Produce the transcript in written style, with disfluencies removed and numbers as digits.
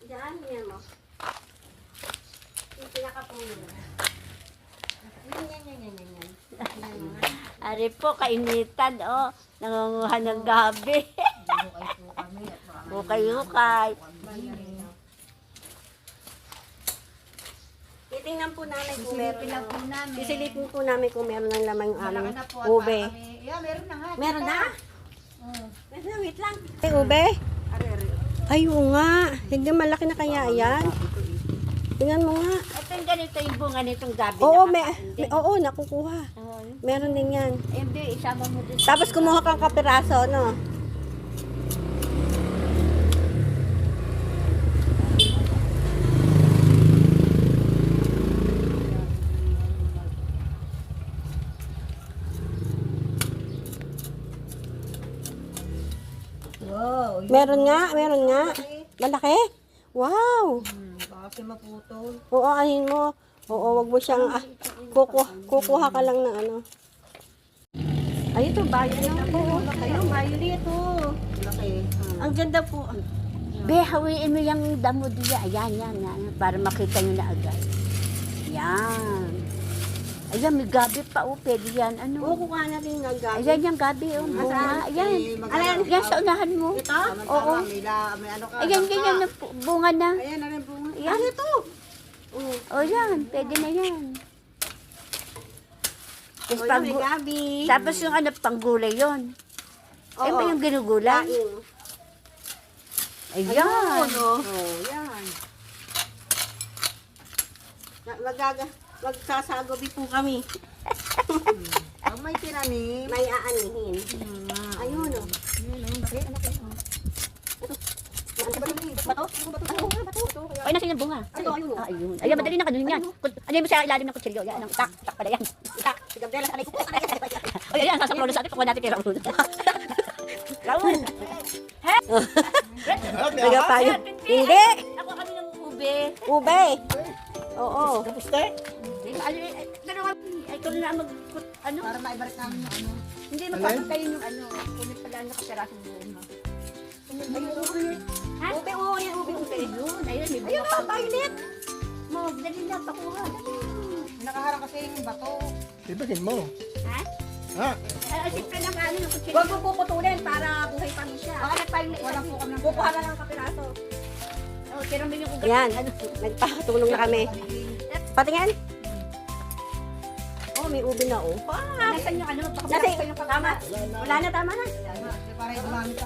Diyan, yan mo. Yung pinakapuno. Yan. Ari po, kainitan, oh. Nangunguha ng gabi. Hukay-hukay. Titingnan po namin kung meron Sisilipin lang po namin. Sisilipin po namin kung meron ng lamang yung Malaki aming na po. at ube. para kami- Yeah, meron na nga. Meron na? Wait lang. Ay, ube? Are. Ay, oo nga. Hindi malaki na kaya yan. Tingnan mo nga. Ito yung ganito yung bunga nitong gabi. Oo, nakakain. oo, nakukuha. Oo, yun. Meron din yan. Hindi, isama mo din. Tapos kumuha kang kapiraso, no? Wow. Meron nga. Malaki? Wow. Baka maputol. Oo, anin mo. Oo, wag mo siyang, kukuha ka lang na ano. Ay, ito, violet na po. Ayun, violet, oh. Laki. Ang ganda po. Be, hawiin mo yung damo diya. Ayan, yan. Para makita nyo na agad. Yan. Ayan, may gabi pa, oh. Pwede yan. Oo, Ano? kukuha natin ng gabi. Ayan yung gabi, oh. Bunga. Ayan. Ayan. Yan sa unahan mo. Ito? Oo. May ano ka. Ayan, ganyan na bunga na. Ayan na rin bunga. Ayan. Ano ito? Oo. O yan, pwede na yan. Tapos, Oh, may gabi. tapos yung ano, panggulay yun. Ayun ba yung ginugulay? Laing. Ayan. oh. Oh, yan. Magsasagobi po kami. Pag may tinanim. May aanihin. Ayun, oh. Bato? Ay, nasa yung bunga. Ito, ayun, oh. Ayun. Ayan, madali na kanunin yan. Ano mo sa ilalim ng kutsilyo? Yan, ang tak pala yan. Tak. Si Gabriela, sanay ko. Ay, ayan, sasaklo na sa atin. Pakuha natin kay Raul. Raul! Taga tayo. Hindi. Ako kami ng ube. Ube. Oo. Tapos tayo? Pero ay, ikaw na mag... Ano? Para maibalik namin yung ano. Hindi, magpapatayin yung ano. Kunit pala ang nakasarasong buong mo. Ha? Ube, oo. Yan, ube. Ayun, ayun, may Ayun, bunga oh, violet. mo. Dali na, pakuha. Nakaharang kasi yung bato. Ibahin mo. Ha? Ha? Siyempre na kanin ng kutsilyo. Huwag mo puputulin para buhay pa rin siya. Baka nagpahin na Walang po kami ng Kukuha na lang kapiraso. Oh, tira mo yung ugat. Ayan. Ano? Nagpakatulong na kami. Patingin. Oh, may ube na, oh. Nasaan yung ano? Baka Nasa, yung tama. Wala na, tama na. Para yung gumamit